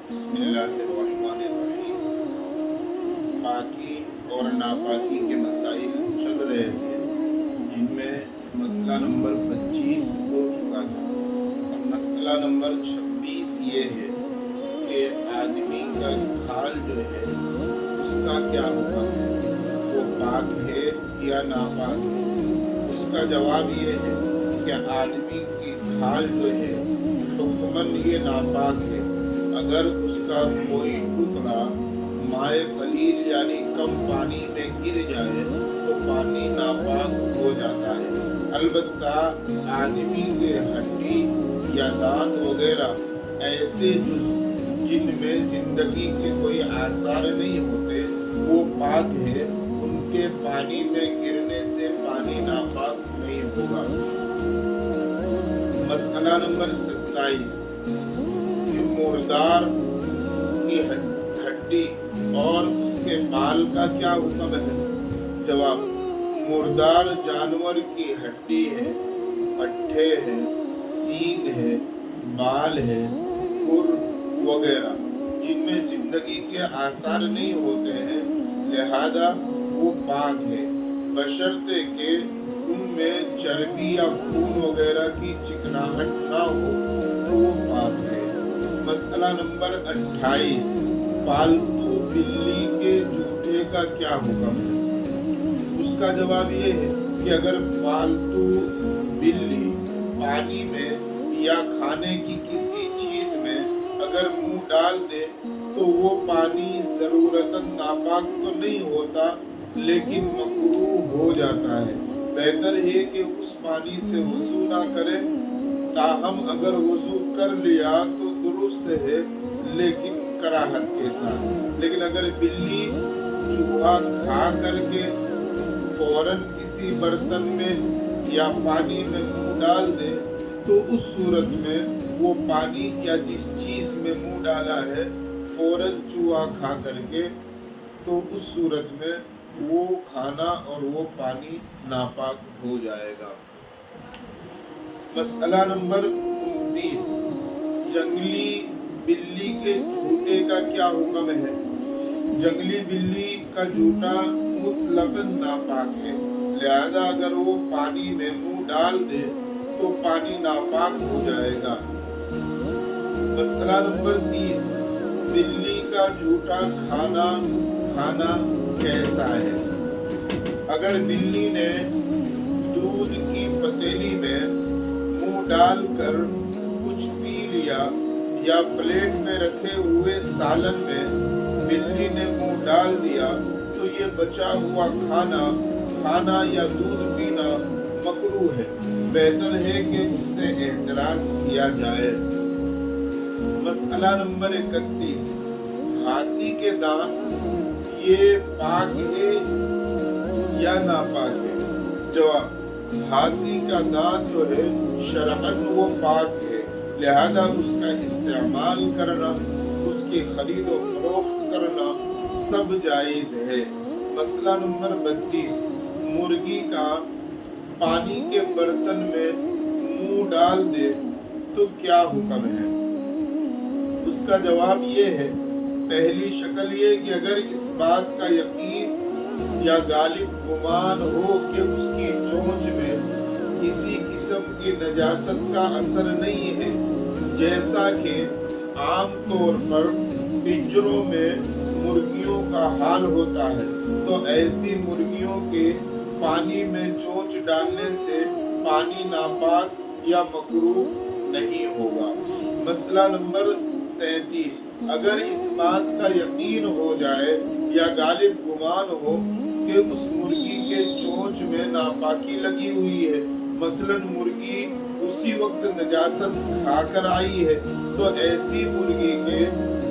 بسم اللہ الرحمن الرحیم۔ پاکی اور ناپاکی کے مسائل چل رہے تھے، جن میں مسئلہ نمبر 25 ہو چکا تھا۔ اب مسئلہ نمبر 26 یہ ہے کہ آدمی کا کھال جو ہے اس کا کیا حکم ہے، وہ پاک ہے یا ناپاک ہے۔ اس کا جواب یہ ہے کہ آدمی کی کھال جو ہے حکماً یہ ناپاک ہے۔ اگر اس کا کوئی ٹکڑا مائع قلیل یعنی کم پانی میں گر جائے تو پانی ناپاک ہو جاتا ہے۔ البتہ آدمی کے ہڈی یا دانت وغیرہ ایسے جن میں زندگی کے کوئی آثار نہیں ہوتے وہ پاک ہے، ان کے پانی میں گرنے سے پانی ناپاک نہیں ہوگا۔ مسئلہ نمبر 27، مردار کی ہڈی اور اس کے بال کا کیا حکم ہے؟ جواب: مردار جانور کی ہڈی ہے، پٹھے ہیں، سینگ ہے، بال ہے، کھر وغیرہ جن میں زندگی کے آثار نہیں ہوتے ہیں، لہذا وہ پاک ہے، بشرطے کہ ان میں چربی یا خون وغیرہ کی چکناہٹ نہ ہو تو وہ پاک ہے۔ مسئلہ نمبر 28، پالتو بلی کے جوتے کا کیا حکم ہے؟ اس کا جواب یہ ہے کہ اگر پالتو بلی پانی میں یا کھانے کی کسی چیز میں اگر منہ ڈال دے تو وہ پانی ضرورتاً ناپاک تو نہیں ہوتا لیکن مکروہ ہو جاتا ہے۔ بہتر ہے کہ اس پانی سے وضو نہ کرے، تاہم اگر وضو کر لیا تو درست ہے لیکن کراہت کے ساتھ۔ لیکن اگر بلی چوہا کھا کر کے فوراً کسی برتن میں یا پانی میں منہ ڈال دے تو اس صورت میں وہ پانی یا جس چیز میں منہ ڈالا ہے فوراً چوہا کھا کر کے، تو اس صورت میں وہ کھانا اور وہ پانی ناپاک ہو جائے گا۔ مسئلہ نمبر 29، جنگلی بلی کے جوتے کا کیا حکم ہے؟ جنگلی بلی کا جوتا مطلقاً ناپاک ہے، لہذا اگر وہ پانی میں منہ ڈال دے تو پانی ناپاک ہو جائے گا۔ مسئلہ نمبر 30، بلی کا جوتا کھانا کیسا ہے؟ اگر بلی نے دودھ کی پتیلی میں منہ ڈال کر کچھ پی لیا یا پلیٹ میں رکھے ہوئے سالن میں بلی نے منہ ڈال دیا تو یہ بچا ہوا کھانا یا دودھ پینا مکروہ ہے، بہتر ہے کہ اس سے احتراز کیا جائے۔ مسئلہ نمبر 31، ہاتھی کے دانت یہ پاک ہے یا ناپاک ہے؟ جواب: ہاتھی کا دانت جو ہے شرعاً وہ پاک ہے، لہذا اس کا استعمال کرنا، اس کی خرید و فروخت کرنا سب جائز ہے۔ مسئلہ نمبر 32، مرغی کا پانی کے برتن میں منہ ڈال دے تو کیا حکم ہے؟ اس کا جواب یہ ہے، پہلی شکل یہ کہ اگر اس بات کا یقین یا غالب گمان ہو کہ اس کی چونچ میں کسی قسم کی نجاست کا اثر نہیں ہے، جیسا کہ عام طور پر پنجروں میں مرغیوں کا حال ہوتا ہے، تو ایسی مرغیوں کے پانی میں چونچ ڈالنے سے پانی ناپاک یا مکروہ نہیں ہوگا۔ مسئلہ نمبر 33، اگر اس بات کا یقین ہو جائے یا غالب گمان ہو کہ اس مرغی کے چونچ میں ناپاکی لگی ہوئی ہے، مثلاً مرغی اسی وقت نجاست کھا کر آئی ہے، تو ایسی مرغی کے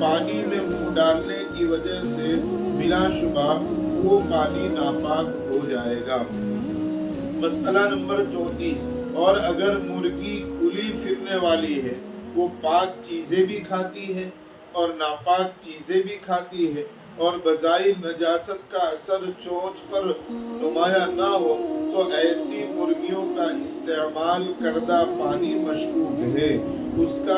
پانی میں منہ ڈالنے کی وجہ سے بلا شبہ وہ پانی ناپاک ہو جائے گا۔ مسئلہ نمبر 34، اور اگر مرغی کھلی پھرنے والی ہے، وہ پاک چیزیں بھی کھاتی ہے اور ناپاک چیزیں بھی کھاتی ہے اور بظاہر نجاست کا اثر چونچ پر نمایاں نہ ہو، تو ایسی مرغیوں کا استعمال کردہ پانی مشکوک ہے، اس کا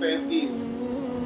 35,